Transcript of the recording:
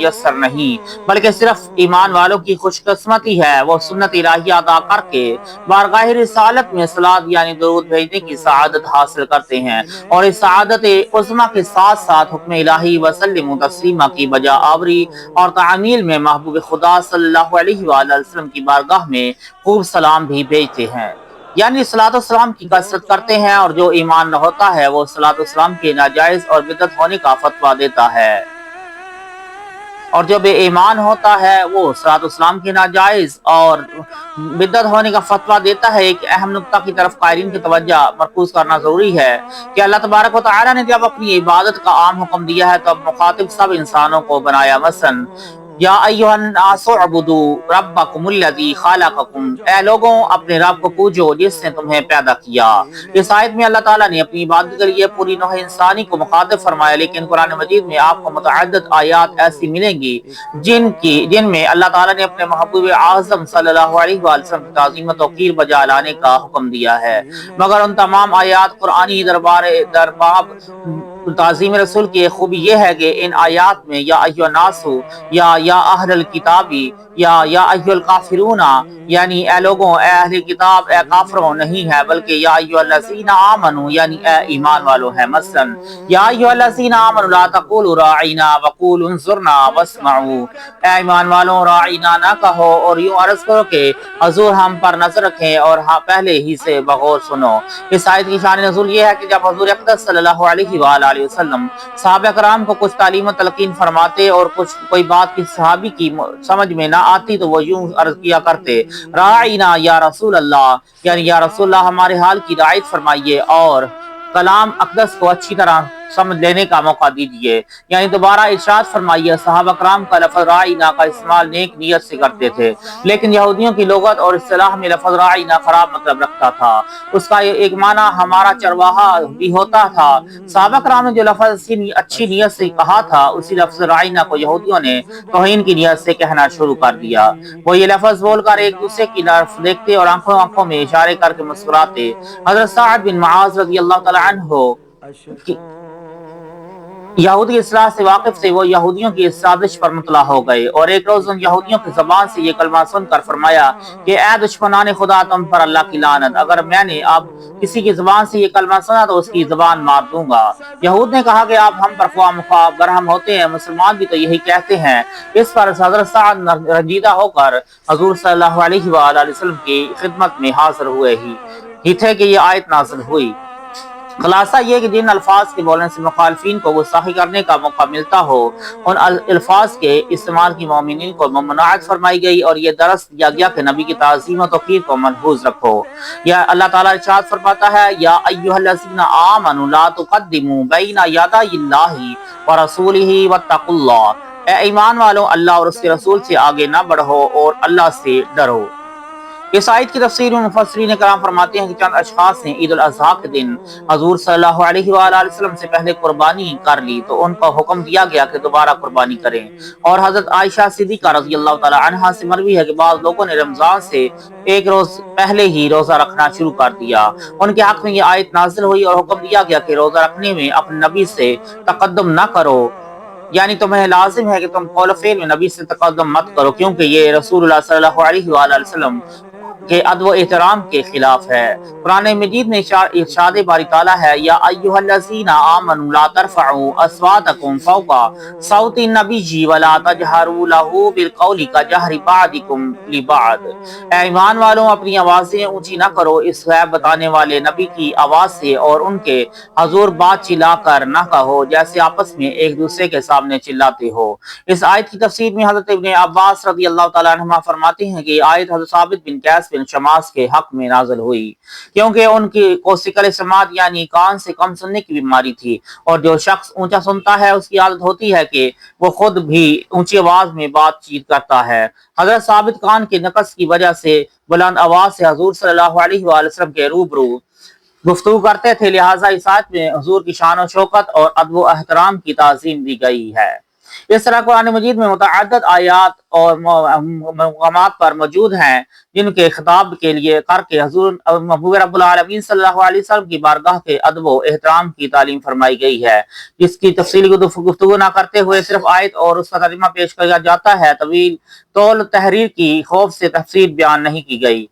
میسر نہیں، بلکہ صرف ایمان والوں کی خوش قسمتی ہے وہ سنت الہیہ ادا کر کے بارگاہ رسالت میں صلات یعنی درود بھیجنے کی سعادت حاصل کرتے ہیں، اور اس سعادت عظمیٰ کے ساتھ ساتھ حکم الہی وسلم تسلیمہ کی بجا آوری اور تعمیل میں محبوب خدا صلی اللہ علیہ وآلہ وسلم کی بارگاہ میں خوب سلام بھی بھیجتے ہیں، یعنی صلاۃ والسلام کی کثرت کرتے ہیں، اور جو ایمان نہ ہوتا ہے وہ صلاۃ والسلام کے ناجائز اور بدعت ہونے کا فتویٰ دیتا ہے، اور جو بے ایمان ہوتا ہے وہ صلاۃ والسلام کے ناجائز اور بدعت ہونے کا فتویٰ دیتا ہے۔ ایک اہم نقطہ کی طرف قائرین کی توجہ مرکوز کرنا ضروری ہے کہ اللہ تبارک و تعالی نے جب اپنی عبادت کا عام حکم دیا ہے تو اب مخاطب سب انسانوں کو بنایا، مثلا یا ایھا الناس اعبدوا ربکم الذی خلقکم، اے لوگوں اپنے رب کو پوجو جس نے تمہیں پیدا کیا۔ اس آیت میں اللہ تعالیٰ نے اپنی عبادت کے لیے پوری نوع انسانی کو مخاطب فرمایا، لیکن قرآن مجید میں آپ کو متعدد آیات ایسی ملیں گی جن میں اللہ تعالیٰ نے اپنے محبوب اعظم صلی اللہ علیہ وآلہ وسلم کی تعظیم و توقیر بجا لانے کا حکم دیا ہے، مگر ان تمام آیات قرآنی درباب تعظیم رسول کی خوبی یہ ہے کہ ان آیات میں یا ایھا الناس یا اہل الکتابی یا ایھا الکافرون، یعنی اے لوگوں، اے اہل کتاب، اے کافروں نہیں ہے، بلکہ یا ایھا الذین آمنوا یعنی اے ایمان والو ہے، مثلا یا ایھا الذین آمنوا لا تقولوا راعینا وقولوا انظرنا واسمعوا، اے ایمان والو راعینا نہ کہو اور یوں عرض کرو کہ حضور ہم پر نظر رکھیں اور پہلے ہی سے بغور سنو۔ اس آیت کی شان نزول یہ ہے کہ جب حضور اقدس صلی اللہ علیہ وآلہ وسلم صحابہ کرام کو کچھ تعلیم و تلقین فرماتے اور کوئی بات کی صحابی کی سمجھ میں نہ آتی تو وہ یوں عرض کیا کرتے، راعینا یا رسول اللہ، یعنی یا رسول اللہ ہمارے حال کی رعایت فرمائیے اور کلام اقدس کو اچھی طرح سمجھ لینے کا موقع دیجیے، یعنی دوبارہ ارشاد فرمائیے۔ صحابہ کرام کا لفظ راعینا کا استعمال نیک نیت سے کرتے تھے، لیکن یہودیوں کی لغت اور اصطلاح میں لفظ راعینا خراب مطلب رکھتا تھا، اس کا ایک معنی ہمارا چرواہا بھی ہوتا تھا۔ صحابہ کرام نے جو لفظ اچھی نیت سے کہا تھا اسی لفظ راعینا کو یہودیوں نے توہین کی نیت سے کہنا شروع کر دیا، وہ یہ لفظ بول کر ایک دوسرے کی طرف دیکھتے اور آنکھوں میں اشارے کر کے مسکراتے۔ حضرت سعد بن معاذ رضی اللہ تعالی عنہ یہودی اصلاح سے واقف تھے، وہ یہودیوں کی اس سازش پر مطلع ہو گئے اور ایک روز ان یہودیوں کی زبان سے یہ کلمہ سن کر فرمایا کہ اے دشمنان خدا، تم پر اللہ کی لعنت، اگر میں نے اب کسی کی زبان سے یہ کلمہ سنا تو اس کی زبان مار دوں گا۔ یہود نے کہا کہ آپ ہم پر خواہ مخواہ برہم ہوتے ہیں، مسلمان بھی تو یہی کہتے ہیں۔ اس پر حضرت سعد رنجیدہ ہو کر حضور صلی اللہ علیہ وآلہ وسلم کی خدمت میں حاضر ہوئے ہی تھے کہ یہ آیت نازل ہوئی۔ خلاصہ یہ کہ جن الفاظ کے بولنے سے مخالفین کو گستاخی کرنے کا موقع ملتا ہو ان الفاظ کے استعمال کی مومنین کو ممنوعات فرمائی گئی، اور یہ درس دیا گیا کہ نبی کی تعظیم و توقیر کو ملحوظ رکھو۔ یا اللہ تعالیٰ ارشاد فرماتا ہے، یا ایھا الذین آمنوا لا تقدموا بین یدی اللہ ورسولہ واتقوا اللہ، اے ایمان والو اللہ اور اس کے رسول سے آگے نہ بڑھو اور اللہ سے ڈرو۔ اس آیت کی تفسیر میں مفسرین کرام فرماتے ہیں کہ چند اشخاص نے عید الاضحیٰ کے دن حضور صلی اللہ علیہ وآلہ وسلم سے پہلے قربانی کر لی تو ان کو حکم دیا گیا کہ دوبارہ قربانی کریں، اور حضرت عائشہ صدیقہ رضی اللہ تعالی عنہا سے مروی ہے کہ بعض لوگوں نے رمضان سے ایک روز پہلے ہی روزہ رکھنا شروع کر دیا۔ ان کے حق میں یہ آیت نازل ہوئی اور حکم دیا گیا کہ روزہ رکھنے میں اپنے نبی سے تقدم نہ کرو، یعنی تمہیں لازم ہے کہ تم قول و فعل میں نبی سے تقدم مت کرو، کیونکہ یہ رسول اللہ صلی اللہ علیہ وآلہ وسلم کے ادب و احترام کے خلاف ہے۔ قرآن مجید میں ارشاد باری تعالیٰ ہے، یا ایھا الذین آمنوا لا ترفعوا اصواتکم فوق صوت النبی ولا تجہروا لہ بالقول کجہر بعضکم لبعض، اے ایمان والوں اپنی آوازیں اونچی نہ کرو اس غیب بتانے والے نبی کی آواز سے، اور ان کے حضور بات چلا کر نہ کہو جیسے آپس میں ایک دوسرے کے سامنے چلاتے ہو۔ اس آیت کی تفسیر میں حضرت ابن عباس رضی اللہ تعالیٰ عنہما فرماتے ہیں کہ یہ آیت حضرت ثابت بن قیس بن شماس کے حق میں نازل ہوئی، کیونکہ ان کو سکل سماعت یعنی کان سے کم سننے کی بیماری تھی، اور جو شخص اونچا سنتا ہے اس کی عادت ہوتی ہے کہ وہ خود بھی اونچی آواز میں بات چیت کرتا ہے۔ حضرت ثابت کان کے نقص کی وجہ سے بلند آواز سے حضور صلی اللہ علیہ وآلہ وسلم کے روبرو گفتگو کرتے تھے، لہٰذا اس آیت میں حضور کی شان و شوکت اور ادب و احترام کی تعظیم دی گئی ہے۔ اس طرح قرآن مجید میں متعدد آیات اور مقامات پر موجود ہیں جن کے خطاب کے لیے کر کے حضور محبوب رب العالمین صلی اللہ علیہ وسلم کی بارگاہ کے ادب و احترام کی تعلیم فرمائی گئی ہے، جس کی تفصیلی گفتگو نہ کرتے ہوئے صرف آیت اور اس کا ترجمہ پیش کیا جاتا ہے۔ طویل طول تحریر کی خوف سے تفصیل بیان نہیں کی گئی۔